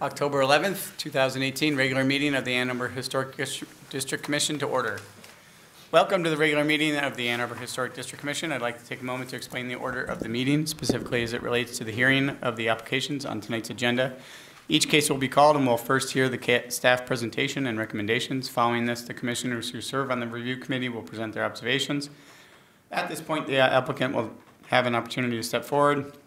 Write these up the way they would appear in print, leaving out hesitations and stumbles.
October 11th, 2018, regular meeting of the Ann Arbor Historic District Commission to order. Welcome to the regular meeting of the Ann Arbor Historic District Commission. I'd like to take a moment to explain the order of the meeting, specifically as it relates to the hearing of the applications on tonight's agenda. Each case will be called and we'll first hear the staff presentation and recommendations. Following this, the commissioners who serve on the review committee will present their observations. At this point, the applicant will have an opportunity to step forward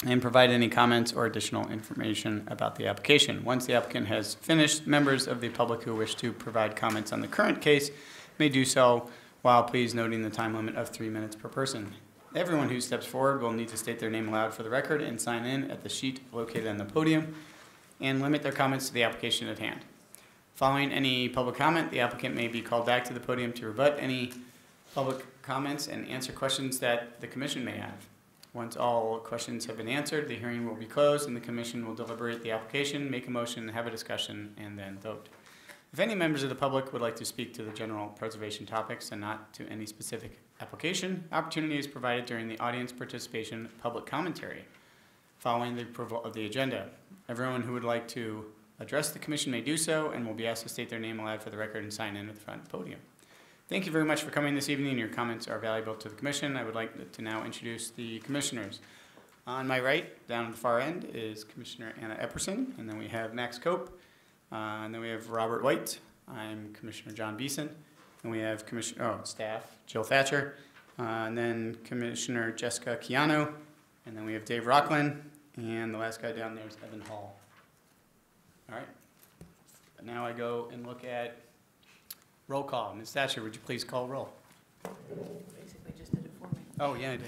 and provide any comments or additional information about the application. Once the applicant has finished, members of the public who wish to provide comments on the current case may do so, while please noting the time limit of 3 minutes per person. Everyone who steps forward will need to state their name aloud for the record and sign in at the sheet located on the podium and limit their comments to the application at hand. Following any public comment, the applicant may be called back to the podium to rebut any public comments and answer questions that the commission may have. Once all questions have been answered, the hearing will be closed and the commission will deliberate the application, make a motion, have a discussion, and then vote. If any members of the public would like to speak to the general preservation topics and not to any specific application, opportunity is provided during the audience participation public commentary following the approval of the agenda. Everyone who would like to address the commission may do so and will be asked to state their name aloud for the record and sign in at the front of the podium. Thank you very much for coming this evening. Your comments are valuable to the commission. I would like to now introduce the commissioners. On my right, down at the far end, is Commissioner Anna Epperson, and then we have Max Cope, and then we have Robert White. I'm Commissioner John Beeson, and we have staff Jill Thatcher, and then Commissioner Jessica Chiano, and then we have Dave Rockland, and the last guy down there is Evan Hall. All right. But now I go and look at roll call. Ms. Thatcher, would you please call roll? Basically just did it for me. Oh, yeah, I did.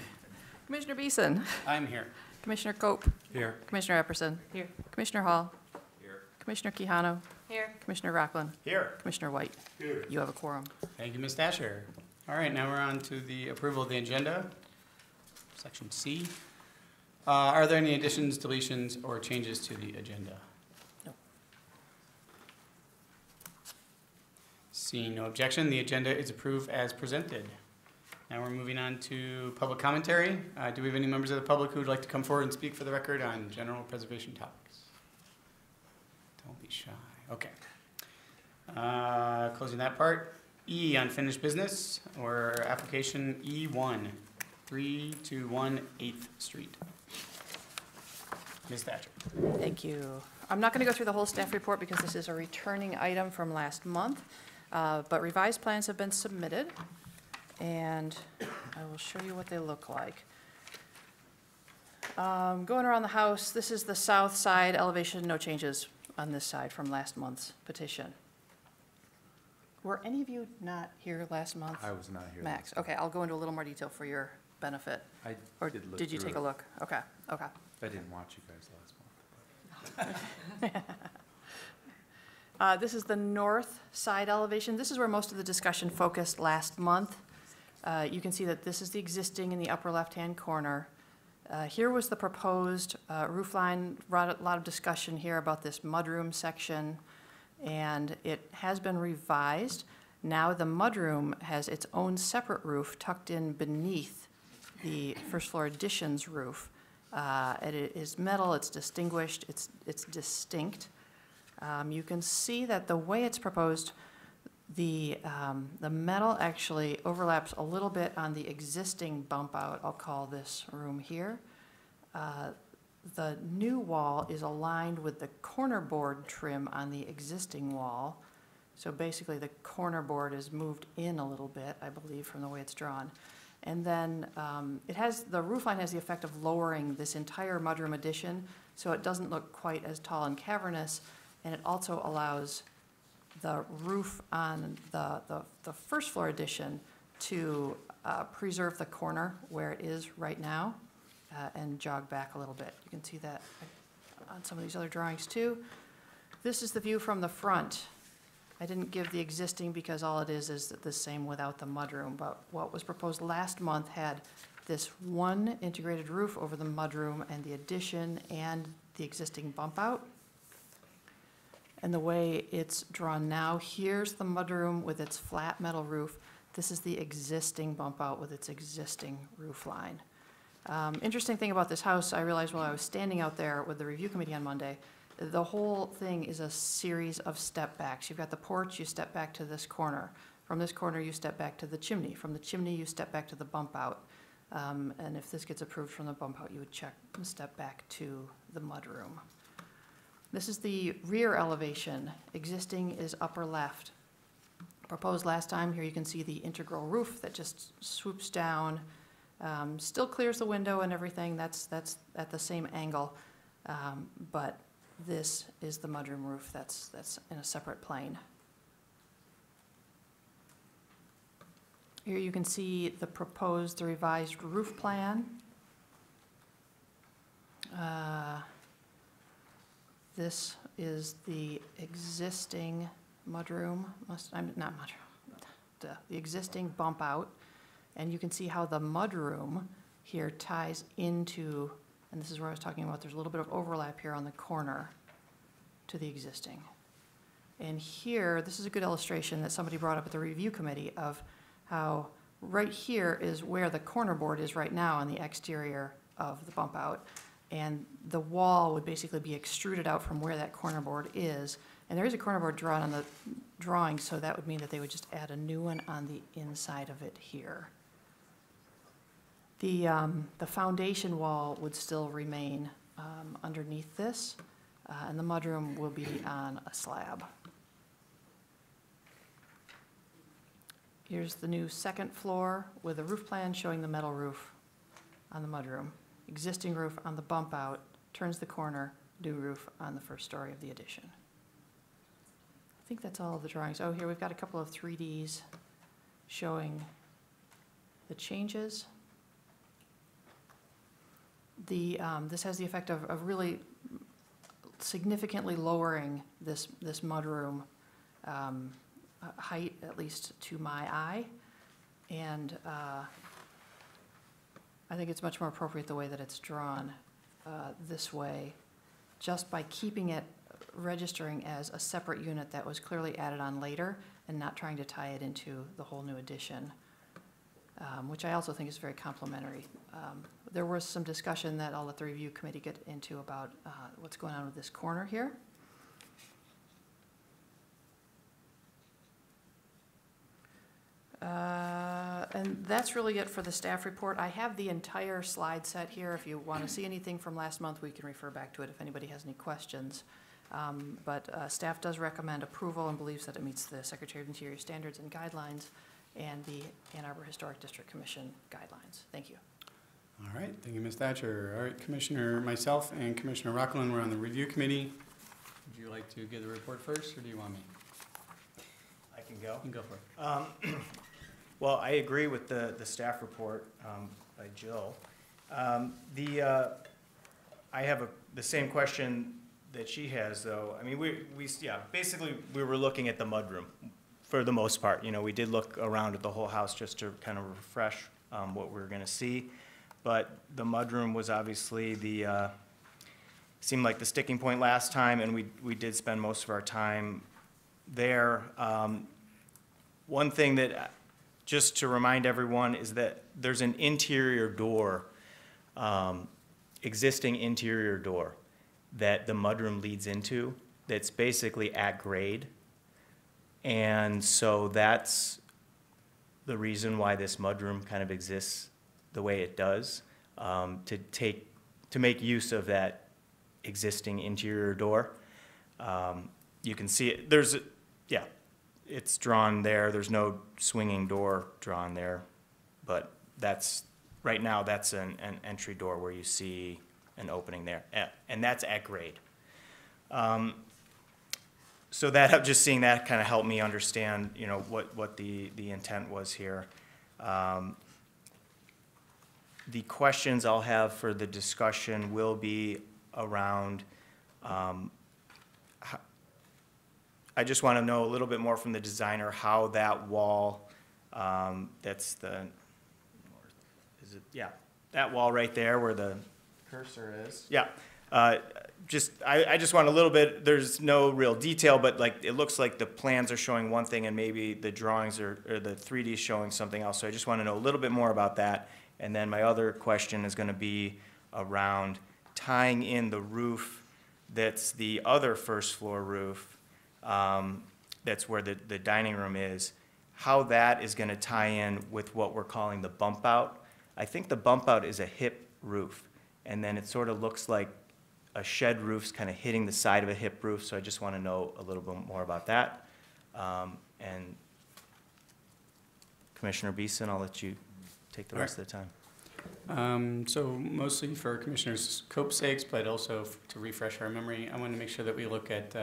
Commissioner Beeson. I'm here. Commissioner Cope. Here. Commissioner Epperson. Here. Commissioner Hall. Here. Commissioner Quijano. Here. Commissioner Rockland. Here. Commissioner White. Here. You have a quorum. Thank you, Ms. Thatcher. All right, now we're on to the approval of the agenda, section C. Are there any additions, deletions, or changes to the agenda? No. Seeing no objection, the agenda is approved as presented. Now we're moving on to public commentary. Do we have any members of the public who would like to come forward and speak for the record on general preservation topics? Don't be shy. Okay. Closing that part. E, unfinished business, or application E1, 321 8th Street. Ms. Thatcher. Thank you. I'm not going to go through the whole staff report because this is a returning item from last month, but revised plans have been submitted, and I will show you what they look like. Going around the house, this is the south side elevation, no changes on this side from last month's petition. Were any of you not here last month? I was not here. Max, okay, I'll go into a little more detail for your benefit. Or did look did you through take a it. look? Okay, okay. I didn't watch you guys last month. This is the north side elevation. This is where most of the discussion focused last month. You can see that this is the existing in the upper left-hand corner. Here was the proposed roof line. A lot of discussion here about this mudroom section, and it has been revised. Now the mudroom has its own separate roof tucked in beneath the first floor addition's roof. It is metal, it's distinguished, it's distinct. You can see that the way it's proposed, the metal actually overlaps a little bit on the existing bump out. I'll call this room here. The new wall is aligned with the corner board trim on the existing wall. So basically the corner board is moved in a little bit, I believe, from the way it's drawn. And then the roof line has the effect of lowering this entire mudroom addition, so it doesn't look quite as tall and cavernous, and it also allows the roof on the first floor addition to preserve the corner where it is right now and jog back a little bit. You can see that on some of these other drawings too. This is the view from the front. I didn't give the existing because all it is the same without the mudroom, but what was proposed last month had this one integrated roof over the mudroom and the addition and the existing bump out. And the way it's drawn now, here's the mudroom with its flat metal roof. This is the existing bump out with its existing roof line. Interesting thing about this house, I realized while I was standing out there with the review committee on Monday, The whole thing is a series of step backs. You've got the porch, you step back to this corner. From this corner, you step back to the chimney. From the chimney, you step back to the bump out. And if this gets approved from the bump out, you would check and step back to the mudroom. This is the rear elevation. Existing is upper left. Proposed last time, here you can see the integral roof that just swoops down, still clears the window and everything. That's at the same angle, but this is the mudroom roof that's in a separate plane. Here you can see the proposed, the revised roof plan. This is the existing mudroom, the existing bump out. And you can see how the mudroom here ties into, and this is where I was talking about, there's a little bit of overlap here on the corner to the existing. And here, this is a good illustration that somebody brought up at the review committee of how right here is where the corner board is right now on the exterior of the bump out. And the wall would basically be extruded out from where that corner board is. And there is a corner board drawn on the drawing, so that would mean that they would just add a new one on the inside of it here. The foundation wall would still remain underneath this, and the mudroom will be on a slab. Here's the new second floor with a roof plan showing the metal roof on the mudroom. Existing roof on the bump out, turns the corner, new roof on the first story of the addition. I think that's all of the drawings. Oh, here we've got a couple of 3Ds showing the changes. This has the effect of really significantly lowering this mudroom height, at least to my eye. And I think it's much more appropriate the way that it's drawn this way, just by keeping it registering as a separate unit that was clearly added on later and not trying to tie it into the whole new addition, which I also think is very complimentary. There was some discussion that I'll let the review committee get into about what's going on with this corner here. And that's really it for the staff report. I have the entire slide set here. If you want to see anything from last month, we can refer back to it if anybody has any questions. But staff does recommend approval and believes that it meets the Secretary of Interior standards and guidelines and the Ann Arbor Historic District Commission guidelines. Thank you. All right, thank you, Ms. Thatcher. All right, Commissioner, myself and Commissioner Rockland, we're on the review committee. Would you like to give the report first, or do you want me? I can go. You can go for it. Well, I agree with the staff report by Jill. I have the same question that she has, though. I mean, basically we were looking at the mudroom for the most part. You know, we did look around at the whole house just to kind of refresh what we were going to see. But the mudroom was obviously seemed like the sticking point last time, and we did spend most of our time there. One thing that, just to remind everyone, is that there's an interior door, existing interior door that the mudroom leads into that's basically at grade. And so that's the reason why this mudroom kind of exists the way it does, to make use of that existing interior door. You can see it, it's drawn there. There's no swinging door drawn there, but right now that's an entry door where you see an opening there, and that's at grade. So that, just seeing that kind of helped me understand, you know, what the intent was here. The questions I'll have for the discussion will be around, I just want to know a little bit more from the designer how that wall, that's the, that wall right there where the cursor is. Yeah. I just want a little bit, there's no real detail, but like it looks like the plans are showing one thing and maybe the drawings or the 3D is showing something else. So I just want to know a little bit more about that. And then my other question is going to be around tying in the roof that's the other first floor roof, that's where the dining room is, how that is gonna tie in with what we're calling the bump out. I think the bump out is a hip roof, and then it sort of looks like a shed roof's kind of hitting the side of a hip roof, so I just want to know a little bit more about that. And Commissioner Beeson, I'll let you take the rest of the time. So mostly for Commissioner Cope's sakes, but also to refresh our memory, I want to make sure that we look at,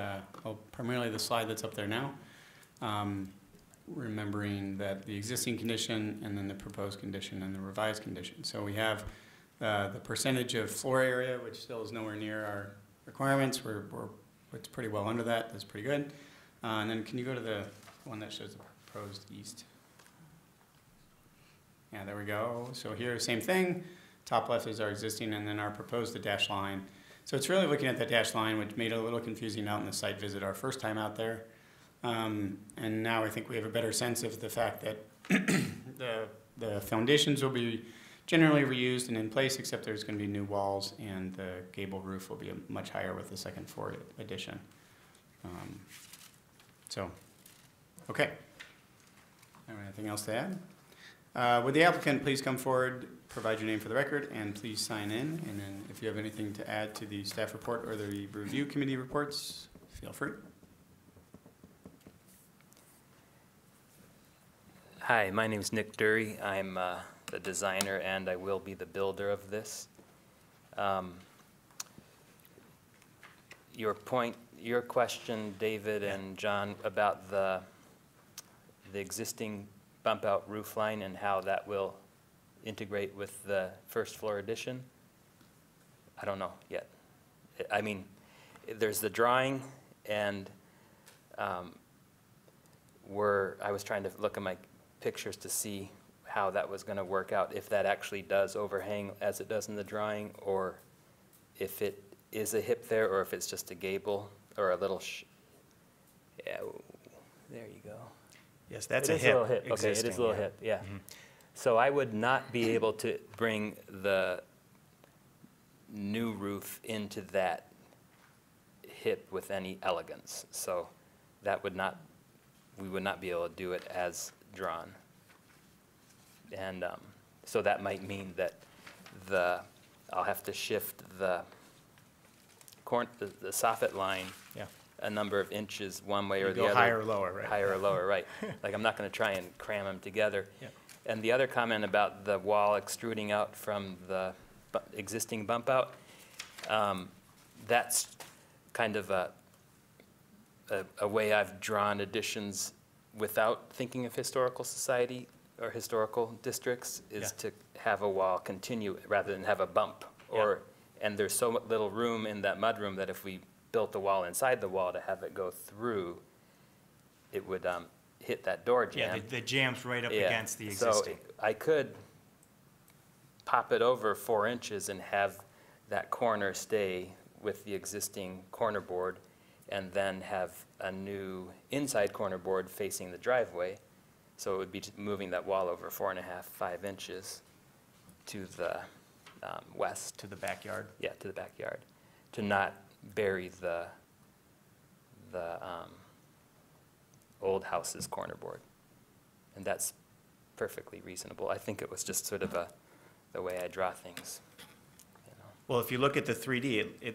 well, primarily the slide that's up there now, remembering that the existing condition and then the proposed condition and the revised condition. So we have the percentage of floor area, which still is nowhere near our requirements. It's pretty well under that. That's pretty good. And then can you go to the one that shows the proposed east? Yeah, there we go. So here, same thing. Top left is our existing, and then our proposed, the dashed line. So it's really looking at that dashed line, which made it a little confusing out in the site visit our first time out there. And now I think we have a better sense of the fact that the foundations will be generally reused and in place, except there's going to be new walls, and the gable roof will be much higher with the second floor addition. Okay. Anything else to add? Would the applicant please come forward, provide your name for the record, and please sign in. And then if you have anything to add to the staff report or the review committee reports, feel free. Hi, my name is Nick Dury. I'm the designer, and I will be the builder of this. Your question, David and John, about the existing bump out roof line and how that will integrate with the first floor addition, I don't know yet. I mean, there's the drawing, and I was trying to look at my pictures to see how that was going to work out, if that actually does overhang as it does in the drawing, or if it is a hip there, or if it's just a gable or a little yeah, there you go. Yes, that's It a is hip. little hip. Okay, it is existing, a little yeah. hip, yeah. Mhm. So I would not be able to bring the new roof into that hip with any elegance. So that would not, we would not be able to do it as drawn. And so that might mean that I'll have to shift the soffit line Yeah. a number of inches one way or You the go other. higher or lower, right? Higher or lower, right. Like, I'm not going to try and cram them together. Yeah. And the other comment about the wall extruding out from the existing bump out, that's kind of a way I've drawn additions without thinking of historical society or historical districts, is to have a wall continue rather than have a bump. And there's so little room in that mudroom that if we built the wall inside the wall to have it go through, it would hit that door jam. Yeah, the jam's right up Yeah. against the existing. So I could pop it over 4 inches and have that corner stay with the existing corner board, and then have a new inside corner board facing the driveway. So it would be moving that wall over 4.5, 5 inches to the west. To the backyard. Yeah, to the backyard, to not bury the old house's corner board. And that's perfectly reasonable. I think it was just sort of the way I draw things, you know. Well, if you look at the 3D,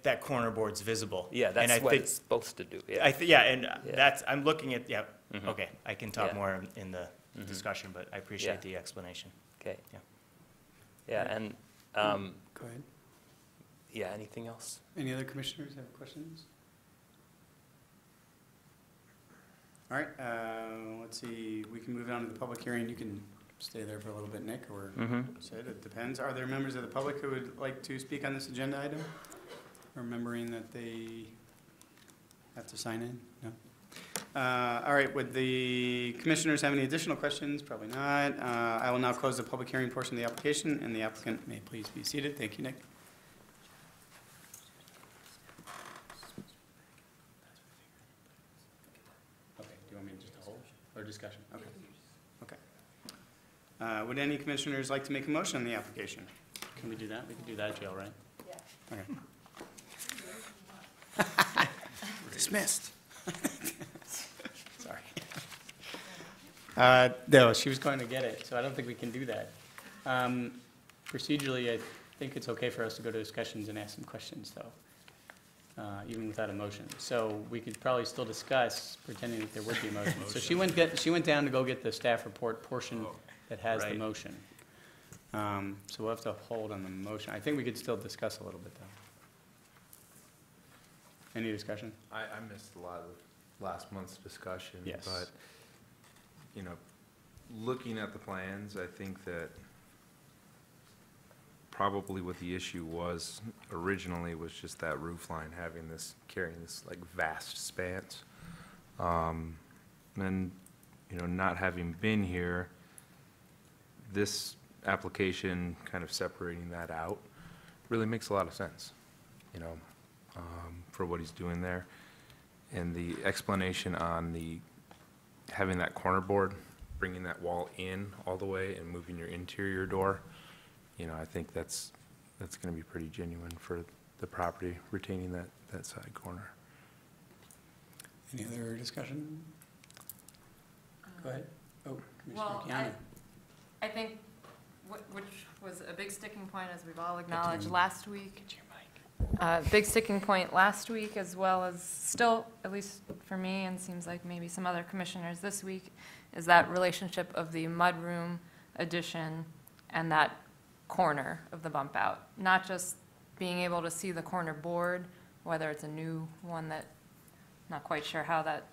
that corner board's visible. Yeah, And I that's what think- it's supposed to do, yeah. and Yeah. that's, I'm looking at, Mhm. okay, I can talk Yeah. more in the Mhm. discussion, but I appreciate Yeah. the explanation. Okay. Yeah. Yeah, and, Go ahead. yeah, anything else? Any other commissioners have questions? All right, let's see, we can move on to the public hearing. You can stay there for a little bit, Nick, or Sid, it depends. Are there members of the public who would like to speak on this agenda item? Remembering that they have to sign in? No? All right, would the commissioners have any additional questions? Probably not. I will now close the public hearing portion of the application, and the applicant may please be seated. Thank you, Nick. Okay, do you want me just to hold, or discussion? Okay. Okay. Would any commissioners like to make a motion on the application? Can we do that? We can do that, Jill, right? Yeah. Okay. Dismissed. Sorry. No, she was going to get it, so I don't think we can do that. Procedurally, I think it's okay for us to go to discussions and ask some questions, though, even without a motion. So we could probably still discuss, pretending that there would be a motion. So she went down to go get the staff report portion that has the Right. motion. So we'll have to hold on the motion. I think we could still discuss a little bit, though. Any discussion? I missed a lot of last month's discussion. Yes. But, you know, looking at the plans, I think that probably what the issue was originally was just that roof line having this, carrying this like vast spans. And, you know, not having been here, this application kind of separating that out really makes a lot of sense, you know, for what he's doing there. And the explanation on the, having that corner board, bringing that wall in all the way and moving your interior door, you know, I think that's going to be pretty genuine for the property, retaining that side corner. Any other discussion? Go ahead. Oh, Commissioner Well, Chiano. I think, which was a big sticking point, as we've all acknowledged last week. Big sticking point last week, as well as still, at least for me, and seems like maybe some other commissioners this week, is that relationship of the mudroom addition and that corner of the bump out. Not just being able to see the corner board, whether it's a new one that, not quite sure how that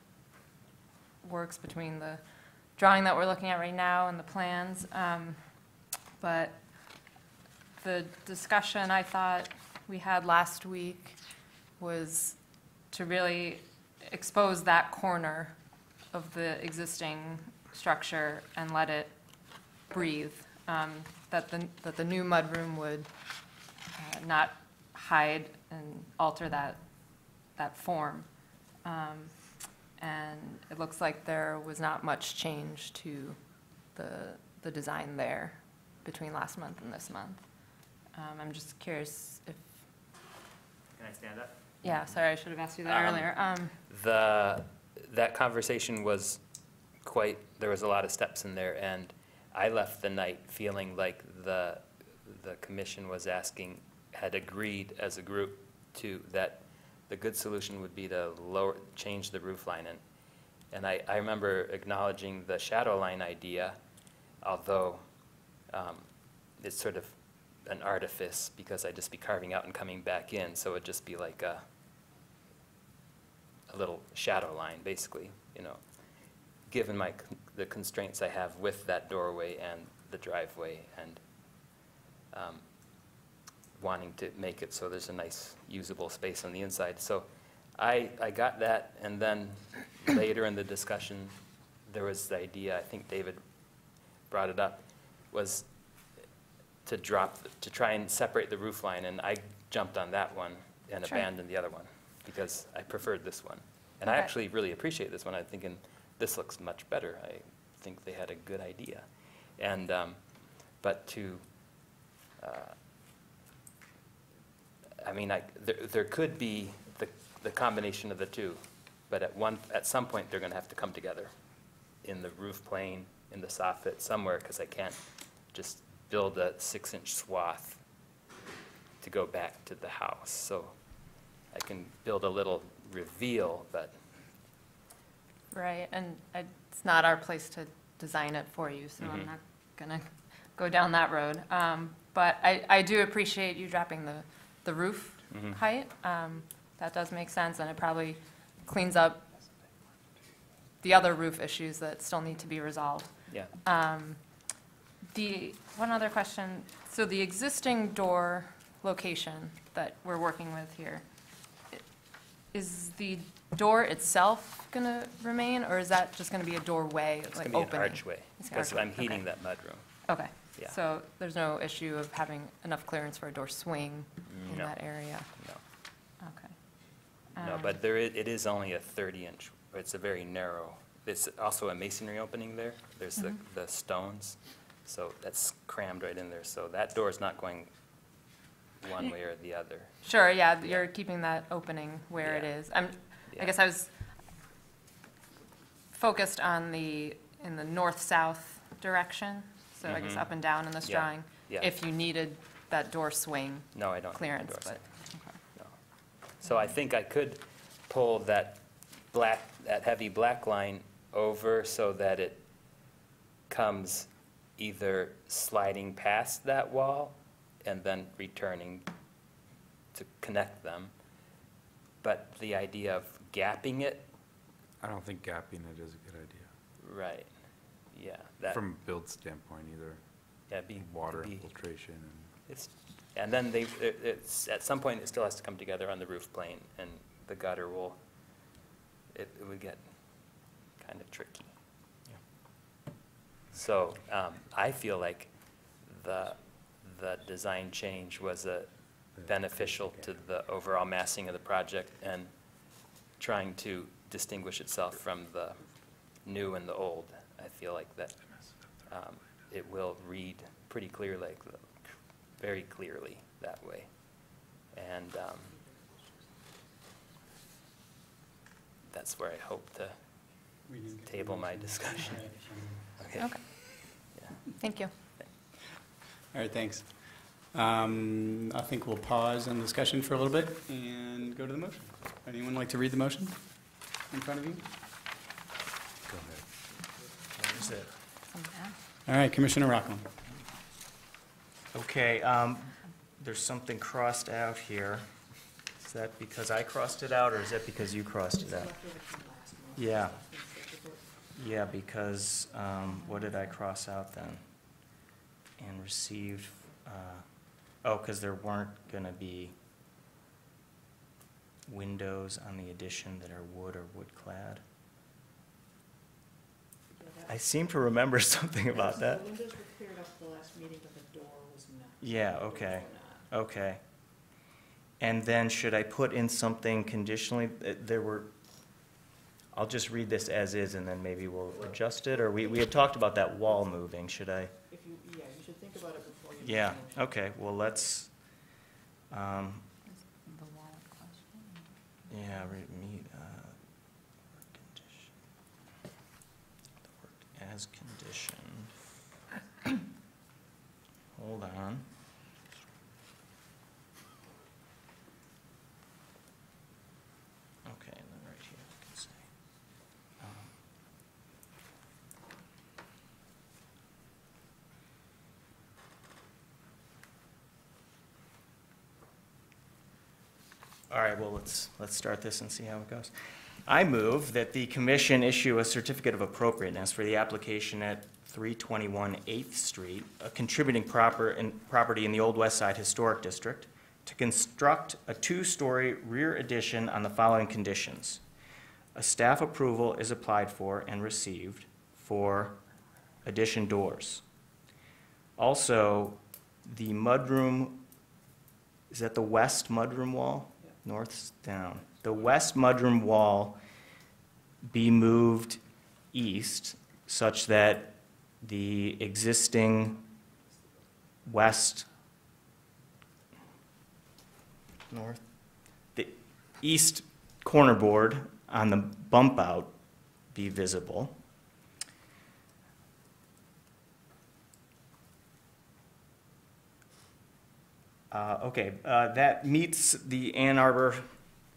works between the drawing that we're looking at right now and the plans. But the discussion I thought we had last week was to really expose that corner of the existing structure and let it breathe. That the new mudroom would not hide and alter that form. And it looks like there was not much change to the design there between last month and this month. I'm just curious if, Can I stand up? yeah, sorry, I should have asked you that earlier. That conversation was quite, there was a lot of steps in there, and I left the night feeling like the commission was asking, had agreed as a group to, that the good solution would be to change the roof line. And I remember acknowledging the shadow line idea, although it's sort of an artifice, because I'd just be carving out and coming back in, so it'd just be like a little shadow line, basically, you know, given the constraints I have with that doorway and the driveway, and wanting to make it so there's a nice usable space on the inside. So I got that, and then later in the discussion, there was the idea, I think David brought it up, was to try and separate the roof line, and I jumped on that one and Sure. abandoned the other one, because I preferred this one. And I Okay. actually really appreciate this one. I'm thinking, this looks much better. I think they had a good idea. And, but I mean, there could be the combination of the two, but at some point, they're gonna have to come together in the roof plane, in the soffit, somewhere, because I can't just build a 6-inch swath to go back to the house. So I can build a little reveal, but Right, and it's not our place to design it for you, so I'm not gonna go down that road. But I do appreciate you dropping the roof height. That does make sense, and it probably cleans up the other roof issues that still need to be resolved. yeah. One other question, so the existing door location that we're working with here, is the door itself gonna remain, or is that just gonna be a doorway, It's like gonna be opening? an archway, It's an because archway, I'm heating okay. that mudroom. Okay, Yeah. so there's no issue of having enough clearance for a door swing in No. that area? No. Okay. No, but it is only a 30-inch, it's a very narrow, it's also a masonry opening there. There's the stones, so that's crammed right in there. So that door is not going one way or the other. Sure, yeah, you're keeping that opening where it Yeah. is. Yeah. I guess I was focused on in the north-south direction, so I guess Mhm. up and down in this Yeah, drawing. yeah. If you needed that door swing No, I don't. need the clearance, door but, swing. okay. No. So I think I could pull that heavy black line over so that it comes either sliding past that wall and then returning to connect them. But the idea of gapping it, I don't think gapping it is a good idea, right, yeah, that, from a build standpoint either, yeah, be. water be- infiltration and. It's, and then it's, at some point, it still has to come together on the roof plane, and the gutter will, it would get kind of tricky. So, I feel like the design change was beneficial to the overall massing of the project and trying to distinguish itself from the new and the old. I feel like that, it will read pretty clearly, very clearly that way. And that's where I hope to table my discussion. Okay. Okay, thank you. All right, thanks. I think we'll pause on discussion for a little bit and go to the motion. Anyone like to read the motion in front of you? Go ahead. Where is it? All right, Commissioner Rockland. Okay, there's something crossed out here. Is that because I crossed it out, or is that because you crossed it out? Yeah. Yeah, because, what did I cross out then? And received, because there weren't gonna be windows on the addition that are wood or wood clad. I seem to remember something about that. The windows were cleared up the last meeting, but the door was not. Yeah, okay, okay. And then should I put in something conditionally? There were, I'll just read this as is and then maybe we'll adjust it, or we had talked about that wall moving, should I? If you, yeah, you should think about it before you. Yeah, okay, well, let's, The wall question? yeah, meet, work condition. The work as conditioned. Hold on. Okay, and then right here, I can say. All right, well, let's start this and see how it goes. I move that the commission issue a certificate of appropriateness for the application at 321 8th Street, a contributing property in the Old West Side Historic District, to construct a two-story rear addition on the following conditions. A staff approval is applied for and received for addition doors. Also, the mudroom, is that the west mudroom wall? North down. The west mudroom wall be moved east such that the existing west, north, the east corner board on the bump out be visible. That meets the Ann Arbor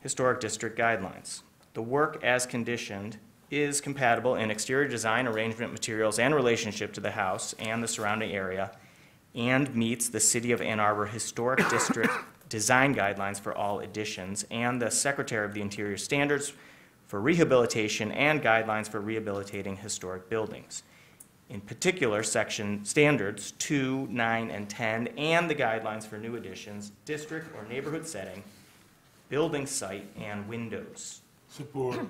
Historic District guidelines. The work as conditioned is compatible in exterior design, arrangement, materials, and relationship to the house and the surrounding area, and meets the City of Ann Arbor Historic District design guidelines for all additions, and the Secretary of the Interior standards for rehabilitation and guidelines for rehabilitating historic buildings. In particular, section standards 2, 9, and 10, and the guidelines for new additions, district or neighborhood setting, building site, and windows. Support.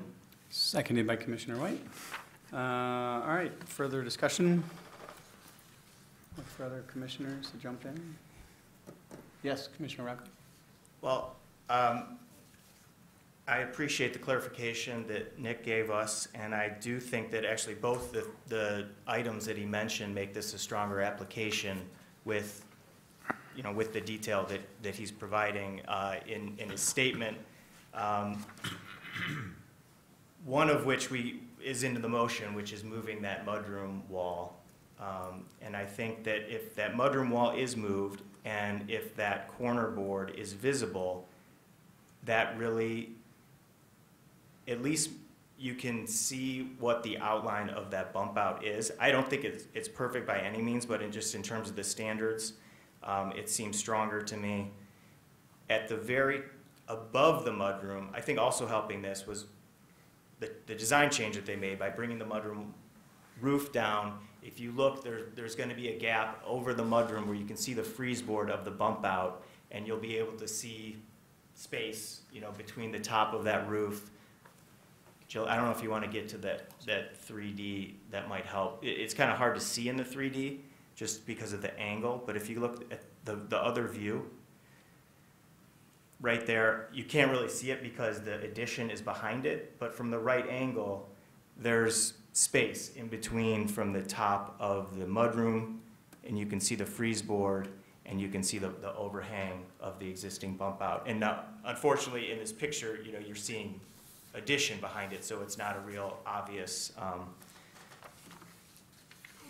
Seconded by Commissioner White. All right, further discussion? Look for other commissioners to jump in. Yes, Commissioner Rocco? Well, I appreciate the clarification that Nick gave us, and I do think that actually both the items that he mentioned make this a stronger application with you know, with the detail that he's providing in his statement. One of which is into the motion, which is moving that mudroom wall. And I think that if that mudroom wall is moved and if that corner board is visible, that really, at least you can see what the outline of that bump out is. I don't think it's perfect by any means, but just in terms of the standards, it seems stronger to me. At the very above the mudroom, I think also helping this was the design change that they made by bringing the mudroom roof down. If you look, there's going to be a gap over the mudroom where you can see the freeze board of the bump out, and you'll be able to see space, you know, between the top of that roof. Jill, I don't know if you want to get to that 3D, that might help. It's kind of hard to see in the 3D just because of the angle, but if you look at the other view, right there, you can't really see it because the addition is behind it, but from the right angle, there's space in between from the top of the mudroom, and you can see the freeze board, and you can see the overhang of the existing bump out. And now, unfortunately, in this picture, you know, you're seeing addition behind it, so it's not a real obvious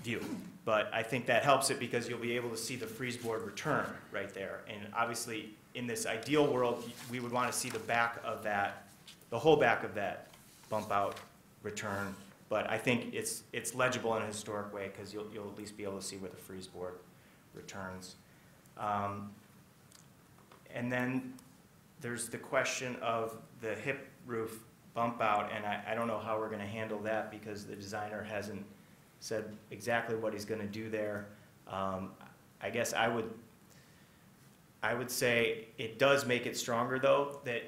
view. But I think that helps it because you'll be able to see the freeze board return right there. And obviously, in this ideal world, we would want to see the back of that, the whole back of that bump out return. But I think it's legible in a historic way because you'll at least be able to see where the freeze board returns. And then there's the question of the hip roof bump out, and I don't know how we're going to handle that because the designer hasn't said exactly what he's going to do there. I guess I would say it does make it stronger, though, that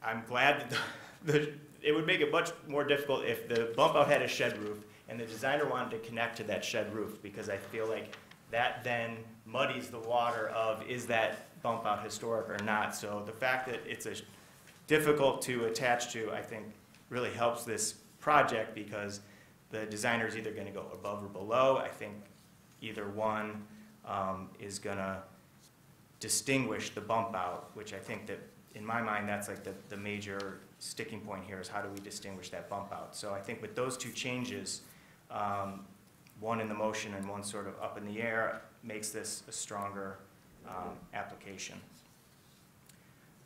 I'm glad that it would make it much more difficult if the bump out had a shed roof and the designer wanted to connect to that shed roof, because I feel like that then muddies the water of, is that bump out historic or not? So the fact that it's difficult to attach to, I think, really helps this project because the designer is either going to go above or below. I think either one is going to distinguish the bump out, which I think that, in my mind, that's like the major sticking point here is how do we distinguish that bump out. So I think with those two changes, one in the motion and one sort of up in the air, makes this a stronger application.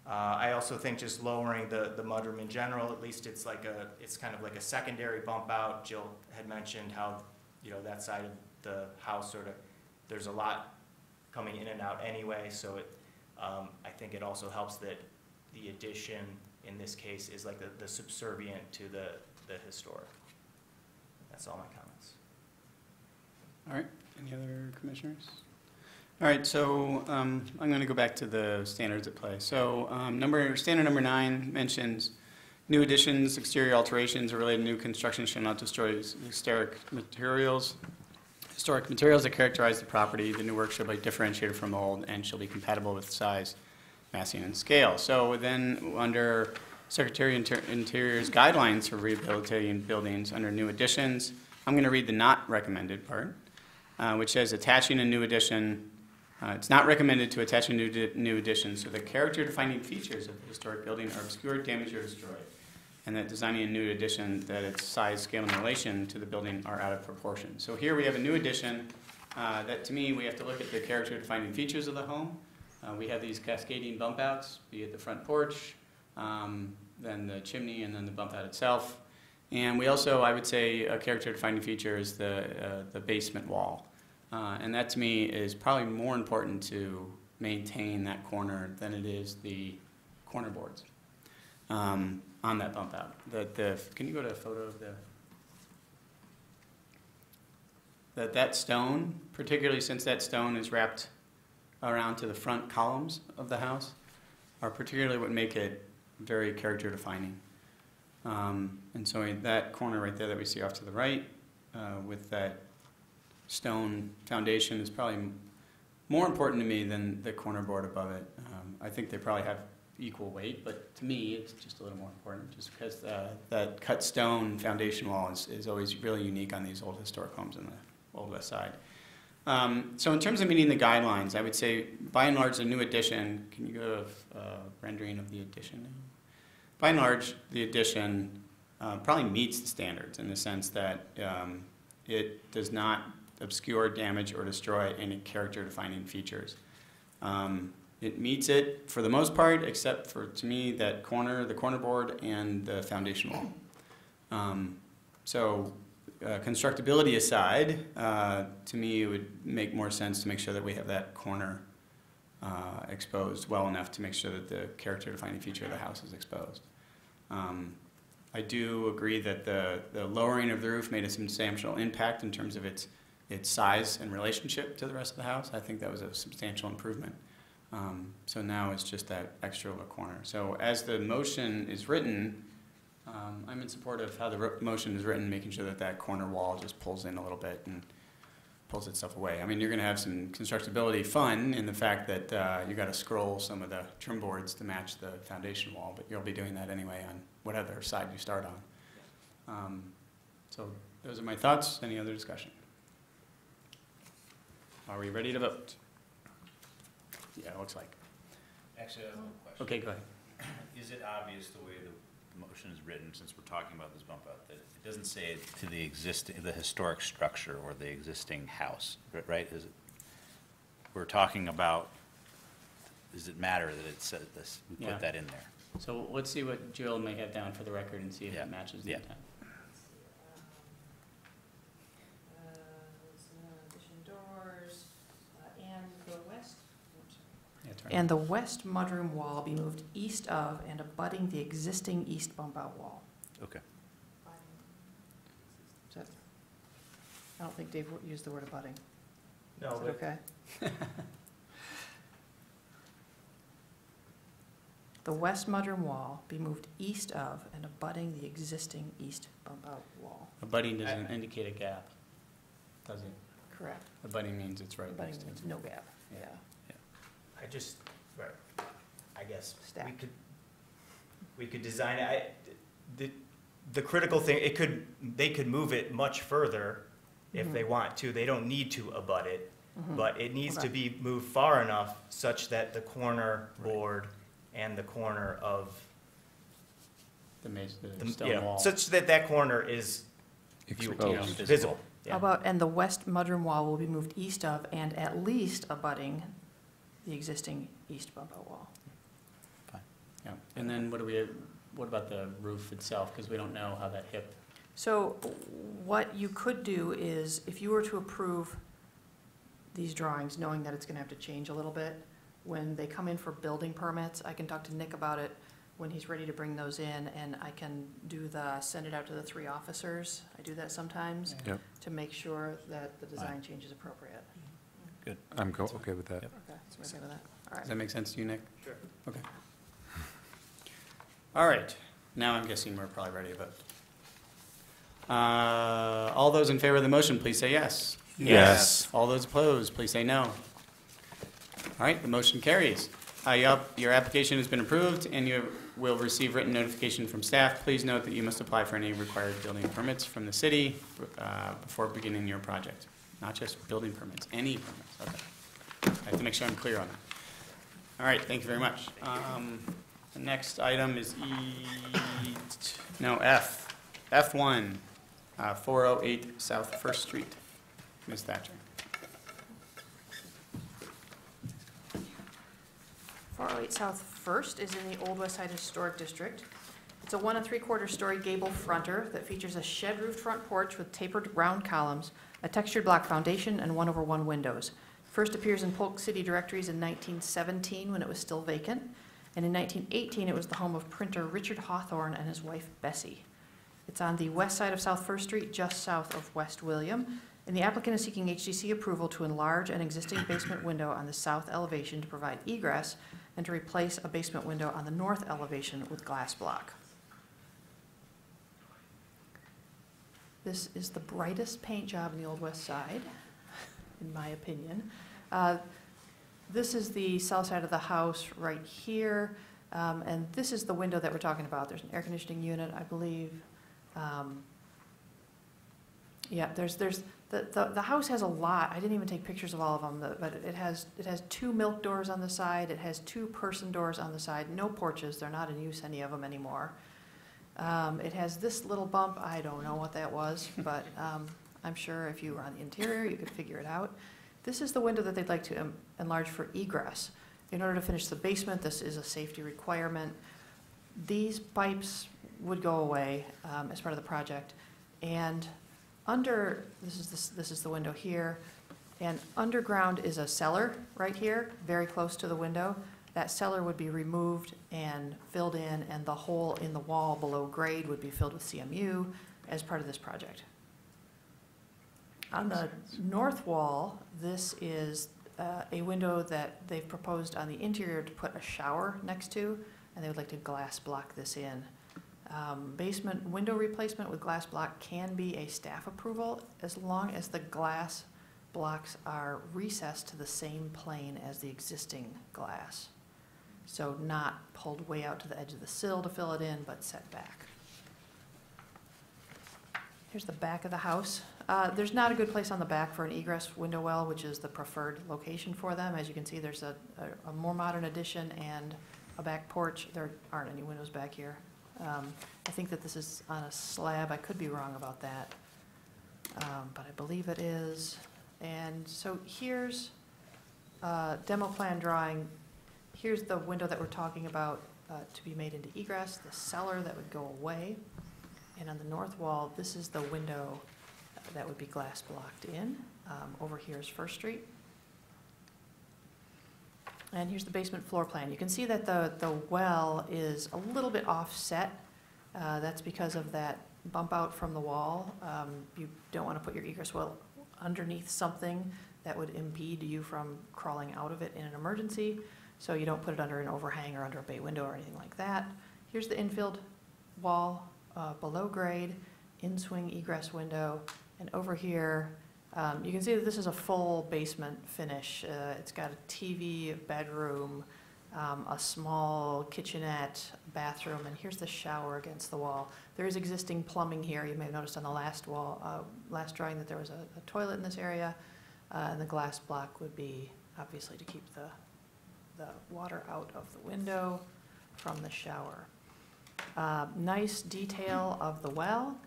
I also think just lowering the mudroom in general, at least it's kind of like a secondary bump out. Jill had mentioned how, you know, that side of the house sort of, there's a lot coming in and out anyway, so I think it also helps that the addition in this case is like the subservient to the historic. That's all my comments. All right, any other commissioners? All right, so I'm going to go back to the standards at play. So standard number 9 mentions new additions, exterior alterations, or related new construction shall not destroy historic materials. Historic materials that characterize the property. The new work shall be differentiated from old and shall be compatible with size, massing, and scale. So then under Secretary Interior's guidelines for rehabilitating buildings under new additions, I'm going to read the not recommended part, which says attaching a new addition. It's not recommended to attach a new addition, so the character-defining features of the historic building are obscured, damaged, or destroyed, and that designing a new addition that its size, scale, and relation to the building are out of proportion. So here we have a new addition that, to me, we have to look at the character-defining features of the home. We have these cascading bump outs, be it the front porch, then the chimney, and then the bump out itself. And we also, I would say, a character-defining feature is the basement wall. And that, to me, is probably more important to maintain that corner than it is the corner boards on that bump out. Can you go to a photo of that stone, particularly since that stone is wrapped around to the front columns of the house, are particularly what make it very character-defining. And so that corner right there that we see off to the right with that stone foundation is probably more important to me than the corner board above it. I think they probably have equal weight, but to me it's just a little more important just because that cut stone foundation wall is always really unique on these old historic homes in the Old West Side. So in terms of meeting the guidelines, I would say, by and large, the new addition, can you go to rendering of the addition now? By and large, the addition probably meets the standards in the sense that it does not obscure, damage, or destroy any character-defining features. It meets it for the most part, except for, to me, that corner, the corner board, and the foundation wall. So constructability aside, to me, it would make more sense to make sure that we have that corner exposed well enough to make sure that the character-defining feature of the house is exposed. I do agree that the lowering of the roof made a substantial impact in terms of its size and relationship to the rest of the house. I think that was a substantial improvement. So now it's just that extra little corner. So as the motion is written, I'm in support of how the motion is written, making sure that that corner wall just pulls in a little bit and pulls itself away. I mean, you're going to have some constructability fun in the fact that you got to scroll some of the trim boards to match the foundation wall, but you'll be doing that anyway on whatever side you start on. So those are my thoughts. Any other discussion? Are we ready to vote? Yeah, it looks like. Actually, I have a question. Okay, go ahead. Is it obvious the way the motion is written, since we're talking about this bump out, that it doesn't say to the existing, the historic structure or the existing house, right? Is it, we're talking about, does it matter that it says this, we Yeah. put that in there? So let's see what Jill may have down for the record and see if Yeah. it matches the Yeah. intent. Addition doors, and the west. Yeah, it's right. And the west mudroom wall be moved east of and abutting the existing east bump-out wall. Okay. Is that, I don't think Dave used the word abutting. No, Is that but okay? The west mudroom wall be moved east of and abutting the existing east bump-out wall. Abutting doesn't indicate a gap, does it? Correct. Abutting means it's right Abutting next to it. means no gap, Yeah. yeah. I just, right, I guess, Stack. we could design it, the critical thing, they could move it much further if they want to, they don't need to abut it, but it needs to Okay. be moved far enough such that the corner board and the corner of, The the- stone yeah, wall. such that that corner is Exposed. visible. How Yeah. about, and the west mudroom wall will be moved east of and at least abutting the existing east bump-out wall. Yeah. And then what about the roof itself? Because we don't know how that hip, So what you could do is, if you were to approve these drawings, knowing that it's gonna have to change a little bit, when they come in for building permits, I can talk to Nick about it when he's ready to bring those in, and I can send it out to the 3 officers. I do that sometimes, Yep. to make sure that the design change is appropriate. I'm okay with that. Okay, so we're okay with that? All does right. that make sense to you, Nick? Sure. Okay. All right, now I'm guessing we're probably ready to vote. All those in favor of the motion, please say yes. Yes. All those opposed, please say no. All right, the motion carries. Your application has been approved, and you will receive written notification from staff. Please note that you must apply for any required building permits from the city before beginning your project. Not just building permits, any permits. Okay. I have to make sure I'm clear on that. All right, thank you very much. The next item is F. F1, 408 South First Street. Ms. Thatcher. 408 South First is in the Old West Side Historic District. It's a 1 3/4 story gable fronter that features a shed-roofed front porch with tapered round columns, a textured block foundation, and 1/1 windows. First appears in Polk City directories in 1917 when it was still vacant, and in 1918 it was the home of printer Richard Hawthorne and his wife Bessie. It's on the west side of South First Street, just south of West William, and the applicant is seeking HDC approval to enlarge an existing basement window on the south elevation to provide egress and to replace a basement window on the north elevation with glass block. This is the brightest paint job in the Old West Side, in my opinion. This is the south side of the house right here, and this is the window that we're talking about. There's an air conditioning unit, I believe. Yeah, the house has a lot, I didn't even take pictures of all of them, but it has 2 milk doors on the side, it has 2 person doors on the side, no porches, they're not in use, any of them anymore. It has this little bump, I don't know what that was, but I'm sure if you were on the interior, you could figure it out. This is the window that they'd like to enlarge for egress. In order to finish the basement, this is a safety requirement. These pipes would go away as part of the project. And this is the window here, and underground is a cellar right here, very close to the window. That cellar would be removed and filled in, and the hole in the wall below grade would be filled with CMU as part of this project. On the north wall, this is a window that they've proposed on the interior to put a shower next to, and they would like to glass block this in. Basement window replacement with glass block can be a staff approval as long as the glass blocks are recessed to the same plane as the existing glass. So not pulled way out to the edge of the sill to fill it in, but set back. Here's the back of the house. There's not a good place on the back for an egress window well, which is the preferred location for them. As you can see, there's a more modern addition and a back porch. There aren't any windows back here. I think that this is on a slab. I could be wrong about that, but I believe it is. And so here's a demo plan drawing. Here's the window that we're talking about to be made into egress, the cellar that would go away. And on the north wall, this is the window that would be glass blocked in. Over here is First Street. And here's the basement floor plan. You can see that the well is a little bit offset. That's because of that bump out from the wall. You don't want to put your egress well underneath something that would impede you from crawling out of it in an emergency. So you don't put it under an overhang or under a bay window or anything like that. Here's the infield wall below grade, in-swing egress window. And over here, you can see that this is a full basement finish. It's got a TV, a bedroom, a small kitchenette, bathroom, and here's the shower against the wall. There is existing plumbing here. You may have noticed on the last drawing that there was a toilet in this area, and the glass block would be obviously to keep the water out of the window from the shower. Nice detail of the well,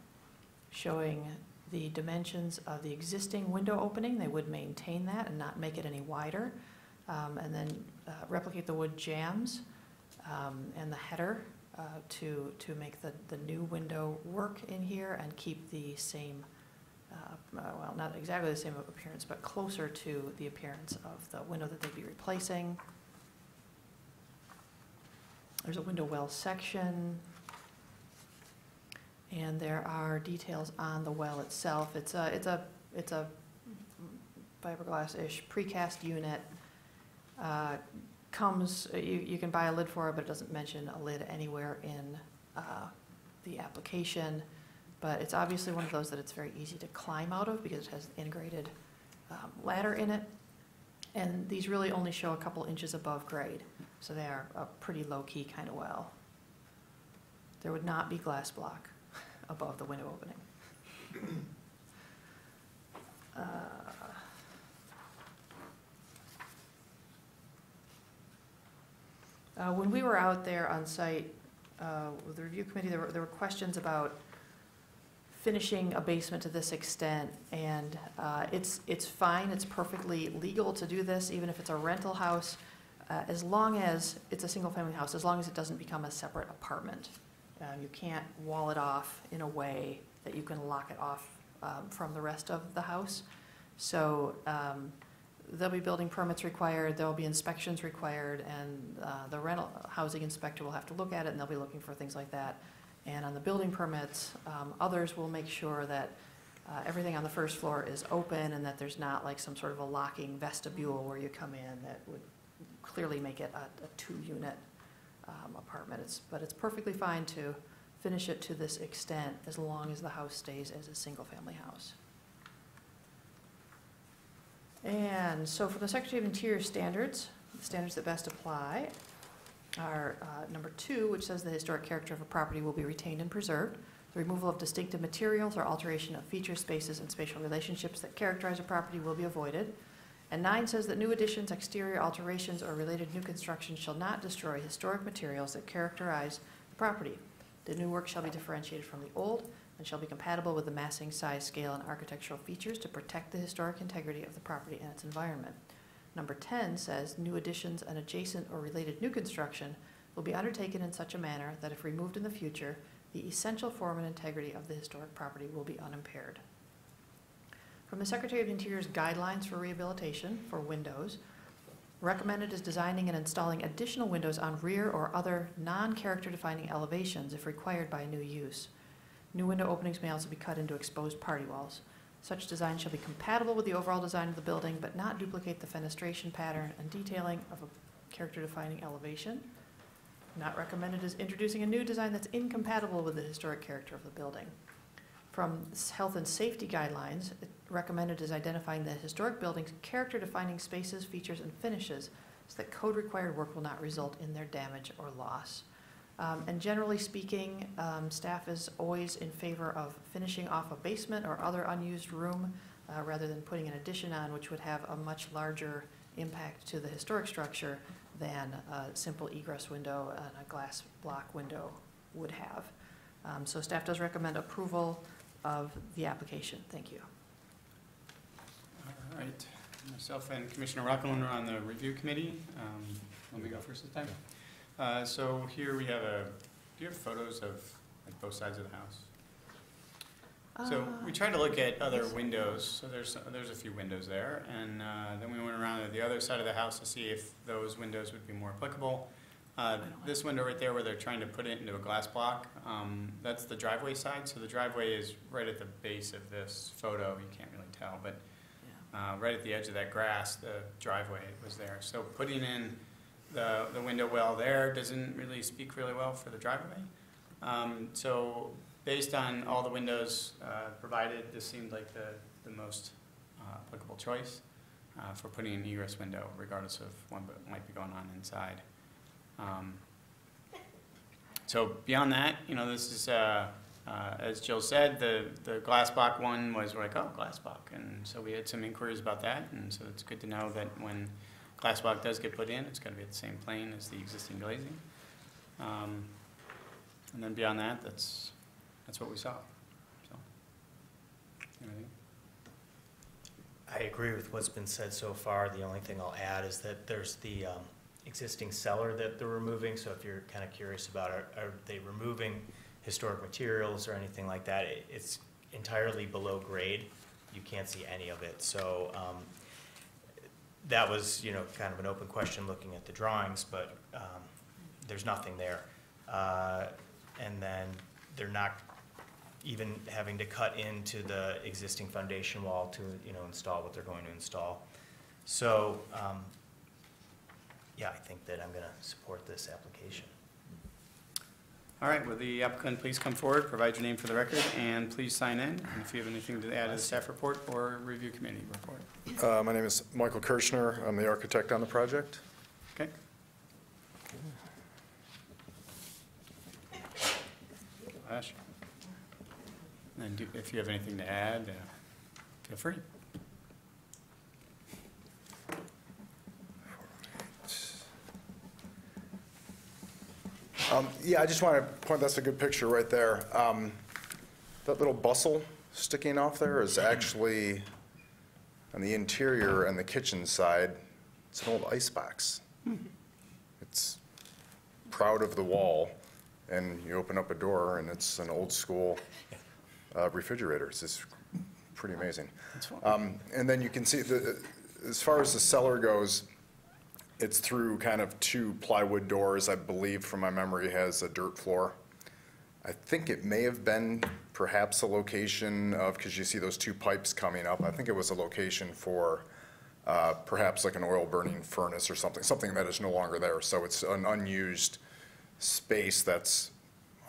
showing the dimensions of the existing window opening. They would maintain that and not make it any wider. And then replicate the wood jambs and the header to make the new window work in here and keep the same, well, not exactly the same appearance, but closer to the appearance of the window that they'd be replacing. There's a window well section. And there are details on the well itself. It's a fiberglass-ish precast unit. You can buy a lid for it, but it doesn't mention a lid anywhere in the application. But it's obviously one of those that it's very easy to climb out of because it has an integrated ladder in it. And these really only show a couple inches above grade. So they are a pretty low-key kind of well. There would not be glass block above the window opening. When we were out there on site with the review committee, there were questions about finishing a basement to this extent, and it's fine, it's perfectly legal to do this, even if it's a rental house, as long as it's a single-family house, as long as it doesn't become a separate apartment. You can't wall it off in a way that you can lock it off from the rest of the house. So there'll be building permits required, there'll be inspections required, and the rental housing inspector will have to look at it, and they'll be looking for things like that. And on the building permits, others will make sure that everything on the first floor is open and that there's not like some sort of a locking vestibule where you come in that would clearly make it a two-unit apartment. But it's perfectly fine to finish it to this extent as long as the house stays as a single-family house. And so for the Secretary of Interior standards, the standards that best apply are number 2, which says the historic character of a property will be retained and preserved. The removal of distinctive materials or alteration of features, spaces, and spatial relationships that characterize a property will be avoided. And 9 says that new additions, exterior alterations, or related new construction shall not destroy historic materials that characterize the property. The new work shall be differentiated from the old and shall be compatible with the massing, size, scale, and architectural features to protect the historic integrity of the property and its environment. Number 10 says new additions and adjacent or related new construction will be undertaken in such a manner that if removed in the future, the essential form and integrity of the historic property will be unimpaired. From the Secretary of the Interior's guidelines for rehabilitation for windows, recommended is designing and installing additional windows on rear or other non-character defining elevations if required by a new use. New window openings may also be cut into exposed party walls. Such design shall be compatible with the overall design of the building, but not duplicate the fenestration pattern and detailing of a character-defining elevation. Not recommended is introducing a new design that's incompatible with the historic character of the building. From health and safety guidelines, recommended is identifying the historic building's character-defining spaces, features, and finishes so that code-required work will not result in their damage or loss. And generally speaking, staff is always in favor of finishing off a basement or other unused room rather than putting an addition on, which would have a much larger impact to the historic structure than a simple egress window and a glass block window would have. So staff does recommend approval of the application. Thank you. All right. Myself and Commissioner Rockland are on the review committee. Let me go first this time. So here we have do you have photos of like both sides of the house? So we tried to look at other windows. So there's a few windows there, and then we went around to the other side of the house to see if those windows would be more applicable. This window right there, where they're trying to put it into a glass block, that's the driveway side. So the driveway is right at the base of this photo. You can't really tell, but right at the edge of that grass, the driveway was there. So putting in the window well there doesn't really speak really well for the driveway. So based on all the windows provided, this seemed like the most applicable choice for putting an egress window, regardless of what might be going on inside. So beyond that, this is, as Jill said, the glass block one was like, oh, glass block. And so we had some inquiries about that. And so it's good to know that when glass block does get put in, it's going to be at the same plane as the existing glazing. And then beyond that, that's what we saw. So, anything? I agree with what's been said so far. The only thing I'll add is that there's the existing cellar that they're removing. So if you're kind of curious about are they removing historic materials or anything like that, it's entirely below grade. You can't see any of it. So that was, kind of an open question looking at the drawings, but there's nothing there. And then they're not even having to cut into the existing foundation wall to, install what they're going to install. So, yeah, I think that I'm going to support this application. All right, will the applicant please come forward, provide your name for the record, and please sign in. And if you have anything to add to the staff report or review committee report. My name is Michael Kirchner. I'm the architect on the project. Okay. Ash. And if you have anything to add, feel free. Yeah, I just want to point, that's a good picture right there. That little bustle sticking off there is actually on the interior and the kitchen side. It's an old ice box. It's proud of the wall, and you open up a door and it's an old school refrigerator. It's just pretty amazing. And then you can see, as far as the cellar goes, it's through kind of 2 plywood doors, I believe, from my memory, has a dirt floor. I think it may have been perhaps a location of, because you see those 2 pipes coming up, I think it was a location for perhaps like an oil burning furnace or something that is no longer there. So it's an unused space that's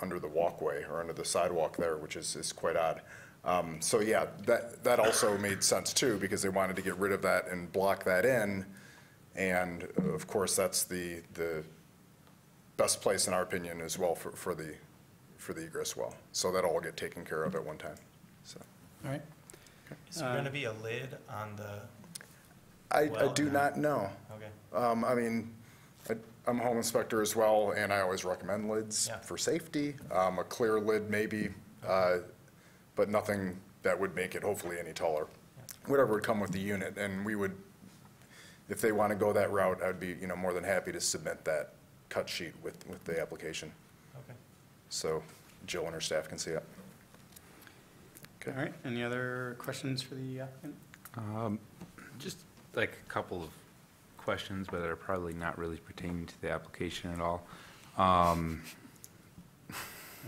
under the walkway or under the sidewalk there, which is quite odd. So yeah, that also made sense too, because they wanted to get rid of that and block that in. And of course, that's the best place, in our opinion, as well for for the egress well. So that'll all get taken care of at one time, so. All right. Is there gonna be a lid on the, I Well, do no. not know. okay, I mean, I'm a home inspector as well, and I always recommend lids Yeah. for safety. A clear lid maybe, but nothing that would make it hopefully any taller. Whatever would come with the unit, and we would, if they want to go that route, I'd be, more than happy to submit that cut sheet with the application, okay. so Jill and her staff can see it. All right, any other questions for the applicant? Just like a couple of questions, but are probably not really pertaining to the application at all.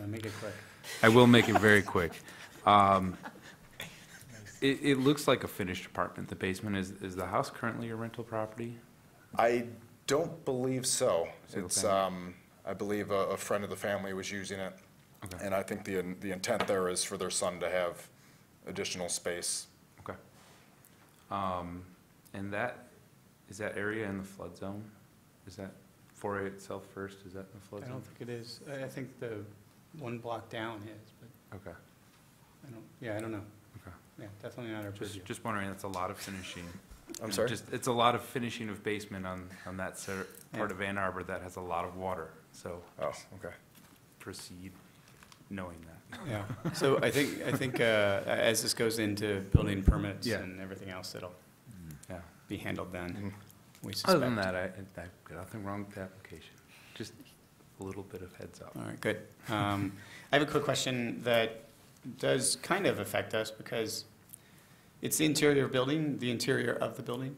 Make it quick. I will make it very quick. It looks like a finished apartment, the basement. Is the house currently a rental property? I don't believe so. Single It's, family. I believe a friend of the family was using it. Okay. And I think the intent there is for their son to have additional space. Okay. And is that area in the flood zone? Is that 4A itself first, is that in the flood I zone? don't think it is. I think the one block down is, but Okay, I don't know. okay. Yeah, definitely not our purview. Just wondering, that's a lot of finishing. I'm sorry? It's a lot of finishing of basement on that part of Ann Arbor that has a lot of water, so Oh, just okay. proceed knowing that. Yeah, so I think as this goes into building permits Yeah. and everything else, it'll Yeah. be handled then, we suspect. Other than that, I've got nothing wrong with the application. Just a little bit of heads up. All right, good. I have a quick question that does kind of affect us because it's the interior building, the interior of the building.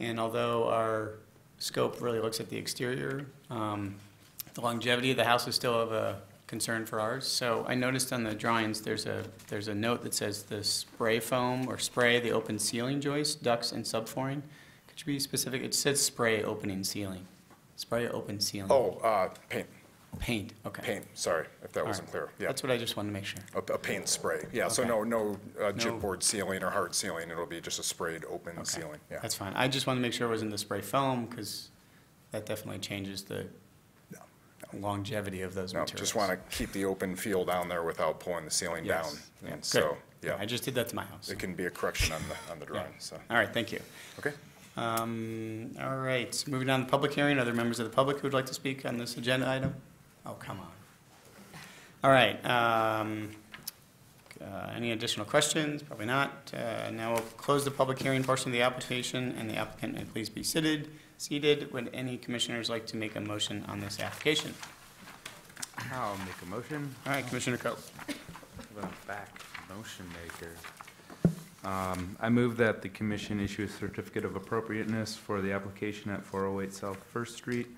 And although our scope really looks at the exterior, the longevity of the house is still of a concern for ours. So I noticed on the drawings, there's a note that says the spray foam or spray the open ceiling joist, ducts and subflooring. Could you be specific? It says spray opening ceiling. Spray open ceiling. Oh, paint, Paint, okay. sorry, if that All wasn't right. clear. Yeah, That's what I just wanted to make sure. a paint spray. Yeah, so Okay. no chipboard ceiling or hard ceiling. It'll be just a sprayed open Okay. ceiling, yeah. That's fine. I just wanted to make sure it wasn't the spray foam, because that definitely changes the No, longevity of those No, materials. just want to keep the open feel down there without pulling the ceiling down. Yes. Yeah, And good. so, yeah, I just did that to my house. it can be a correction on the Yeah. drawing, so, All right, thank you. okay. All right, moving on to the public hearing. Other members of the public who would like to speak on this agenda item? Oh, come on. All right. Any additional questions? Probably not. Now we'll close the public hearing portion of the application, and the applicant may please be seated. Would any commissioners like to make a motion on this application? I'll make a motion. All right, Commissioner Coe. The back motion maker. I move that the commission issue a certificate of appropriateness for the application at 408 South First Street,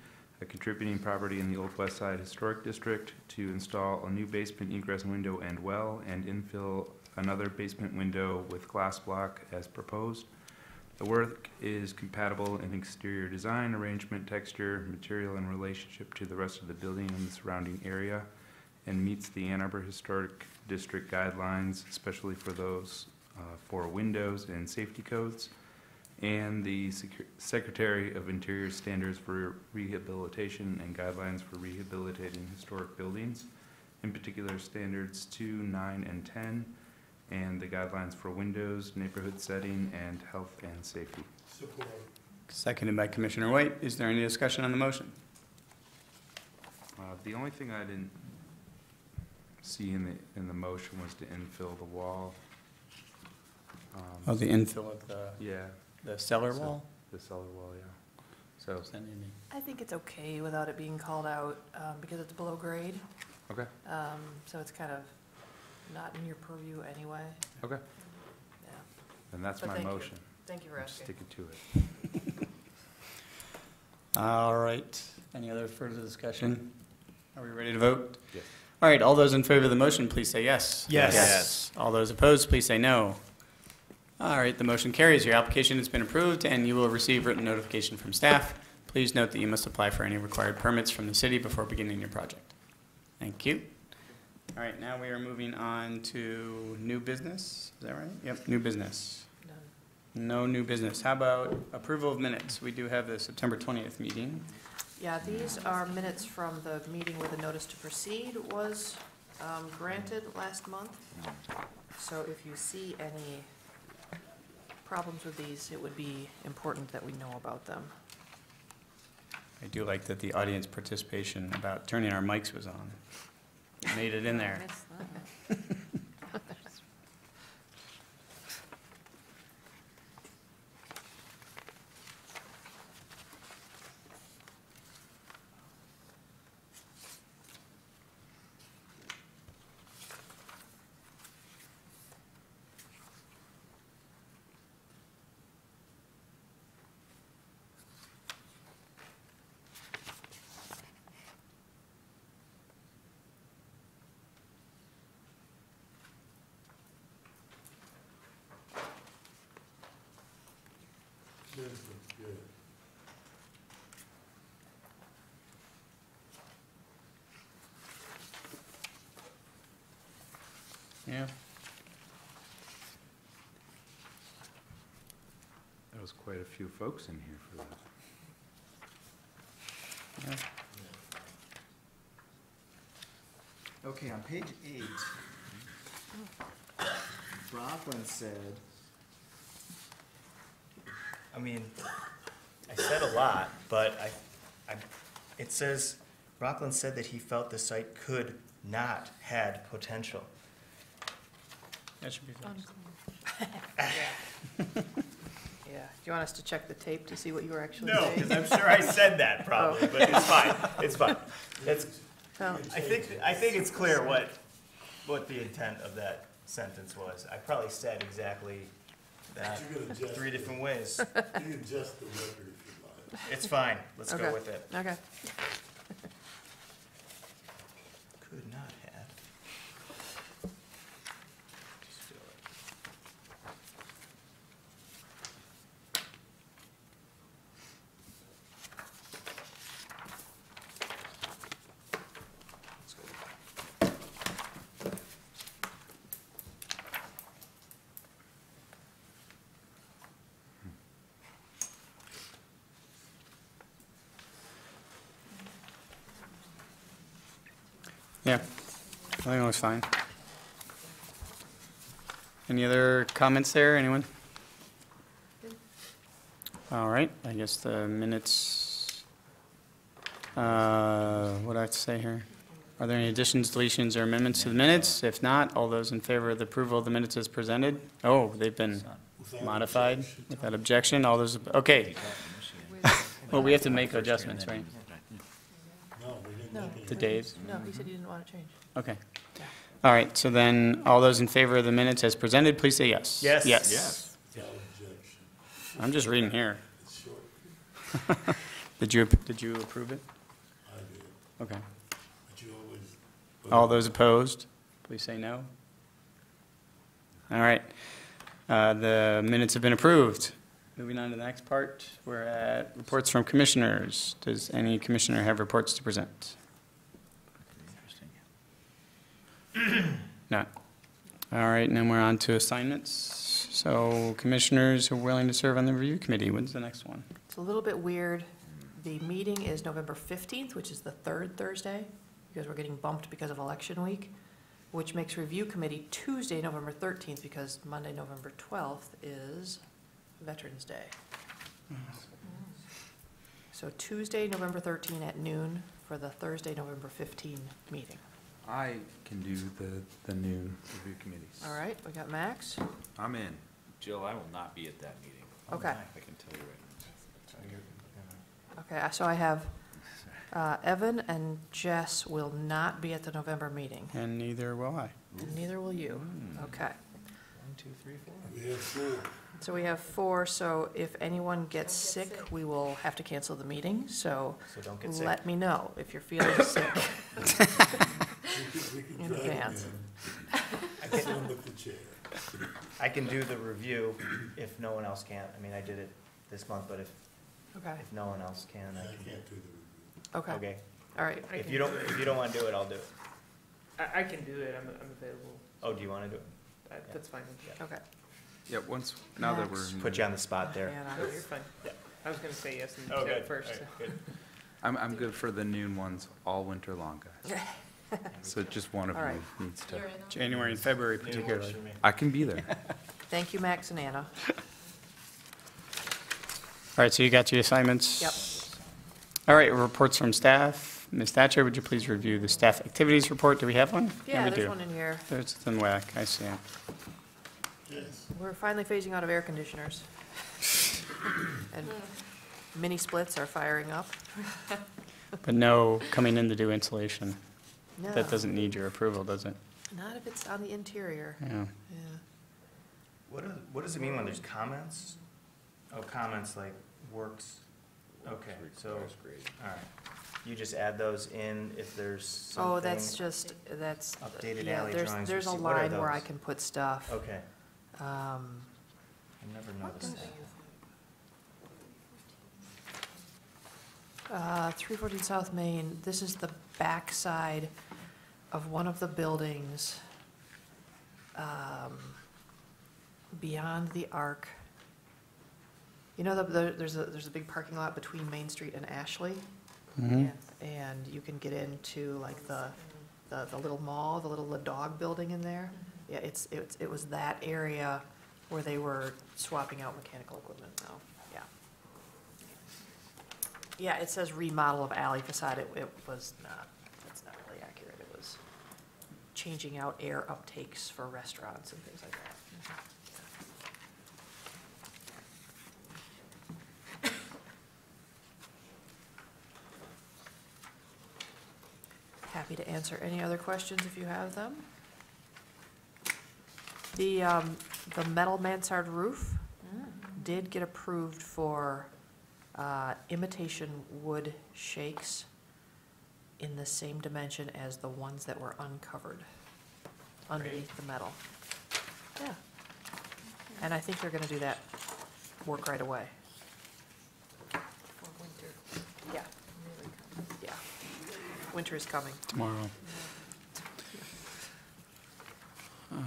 a contributing property in the Old West Side Historic District, to install a new basement egress window and well, and infill another basement window with glass block as proposed. The work is compatible in exterior design, arrangement, texture, material, and relationship to the rest of the building and the surrounding area, and meets the Ann Arbor Historic District guidelines, especially for those for windows and safety codes, and the Secretary of Interior standards for rehabilitation and guidelines for rehabilitating historic buildings, in particular standards 2, 9, and 10, and the guidelines for windows, neighborhood setting, and health and safety. Seconded by Commissioner White. Is there any discussion on the motion? The only thing I didn't see in the motion was to infill the wall. Oh, the infill of Yeah, the cellar So- wall? the cellar wall, yeah. So, Does that mean me? I think it's okay without it being called out, because it's below grade, okay, so it's kind of not in your purview anyway, okay, yeah. and that's But my thank you. motion. Thank you for I'm asking. sticking to it. All right. Any other further discussion? Are we ready to vote? Yes. All right, all those in favor of the motion, please say yes. Yes. Yes. All those opposed, please say no. All right, the motion carries. Your application has been approved, and you will receive written notification from staff. Please note that you must apply for any required permits from the city before beginning your project. Thank you. All right, now we are moving on to new business. Is that right? Yep, new business. None. No new business. How about approval of minutes? We do have the September 20th meeting. Yeah, these are minutes from the meeting where the notice to proceed was granted last month. So if you see any problems with these, it would be important that we know about them. I do like that the audience participation about turning our mics was on. Made it in there. Missed that. Yeah. There was quite a few folks in here for that. Yeah. Okay, on page 8, Rockland said, I mean, I said a lot, but it says, Rockland said that he felt the site could not had potential. That should be fixed. Yeah, do you want us to check the tape to see what you were actually No, saying? because I'm sure I said that probably, but it's fine, it's fine. Oh, I think it's clear what the intent of that sentence was. I probably said exactly that You can adjust 3 it. different ways. You can adjust the record if you like. It's fine, let's go Okay. with it. Okay. Could not have. Just feel it. Let's go with that. Yeah, I think it was fine. Any other comments there, anyone? All right, I guess the minutes, what do I have to say here? Are there any additions, deletions, or amendments to the minutes? If not, all those in favor of the approval of the minutes as presented? Oh, they've been modified without objection, all those, okay. Well, we have to make adjustments, right? No, we didn't No. make any. To Dave's? No, he said he didn't want to change. Okay. All right, so then, all those in favor of the minutes as presented, please say yes. Yes. Yes. Without objection. I'm just reading here. It's short. Did you approve it? I did, Okay. but you always. All those opposed, please say no. All right. The minutes have been approved. Moving on to the next part, we're at reports from commissioners. Does any commissioner have reports to present? None. All right, and then we're on to assignments. So commissioners who are willing to serve on the review committee, when's the next one? It's a little bit weird. The meeting is November 15th, which is the third Thursday, because we're getting bumped because of election week, which makes review committee Tuesday, November 13th, because Monday, November 12th is Veterans Day. So Tuesday, November 13 at noon for the Thursday, November 15 meeting. I can do the noon review committees. All right, we got Max. I'm in. Jill, I will not be at that meeting. Okay. I can tell you right now. Okay, so I have Evan and Jess will not be at the November meeting, And neither will I. and neither will you. Okay. 1, 2, 3, 4. We have 4. So we have 4, so if anyone gets sick, we will have to cancel the meeting, so So don't get sick. let me know if you're feeling sick We can in drag advance. him in. Sit him with the chair. I can do the review if no one else can. I mean, I did it this month, but if Okay, no one else can, I I can. can't do the review. okay, Okay. all right. If you don't want to do it, I'll do it. I can do it, I'm available. Oh, do you want to do it? That's fine. Okay. Yeah, now that we're. Max. in Put the- you on the spot there. Hannah. No, you're fine. I was gonna say yes and Oh, to good. it first. All right, good. I'm good for the noon ones all winter long, guys. So just one of All right. you needs to, January and February particularly. I can be there. Thank you, Max and Anna. All right, so you got your assignments? Yep. All right, reports from staff. Ms. Thatcher, would you please review the staff activities report? Do we have one? Yeah, we there's do. one in here. There's the WAC, I see it. Yes. We're finally phasing out of air conditioners. And mini splits are firing up. But no coming in to do insulation. No, That doesn't need your approval, does it? not if it's on the interior. Yeah. Yeah. What does it mean when there's comments? Oh, comments like works, okay, so, all right. You just add those in if there's something? Oh, that's just, that's, Updated yeah, alley there's, drawings, there's a or what are line where I those? can put stuff. Okay, I Um, never noticed that. 314 South Main, this is the backside of one of the buildings beyond the Arc. You know, there's a big parking lot between Main Street and Ashley? Mhm. And you can get into like the little mall, the little dog building in there. Yeah, it was that area where they were swapping out mechanical equipment now, yeah. Yeah, it says remodel of alley facade, it was not, that's not really accurate. It was changing out air uptakes for restaurants and things like that. Happy to answer any other questions if you have them. The metal mansard roof did get approved for imitation wood shakes in the same dimension as the ones that were uncovered underneath the metal. Yeah. And I think they're gonna do that work right away. Yeah. Yeah. Winter is coming. Tomorrow.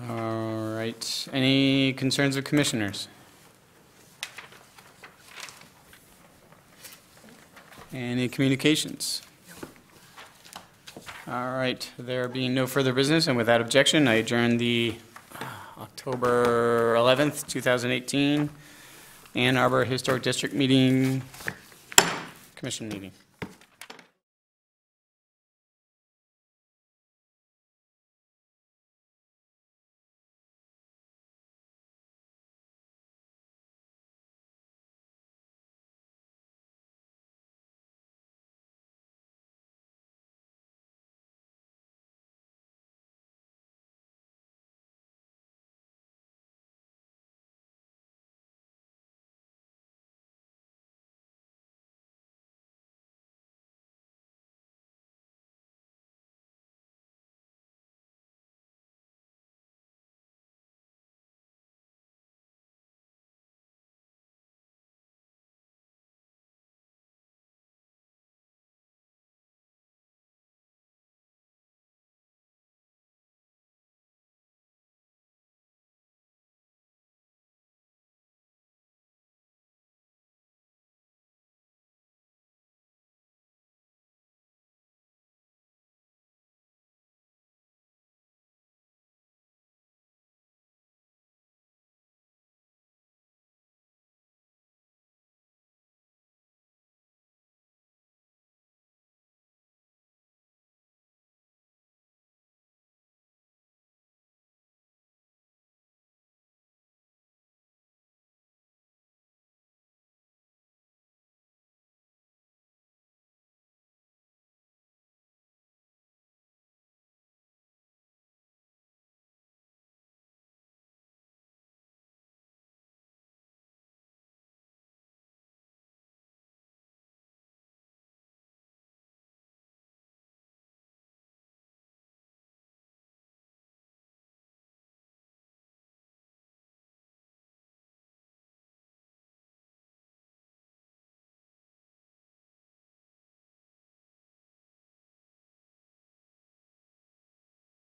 All right, any concerns of commissioners? Any communications? All right, there being no further business, and without objection, I adjourn the October 11th, 2018 Ann Arbor Historic District Meeting, Commission meeting.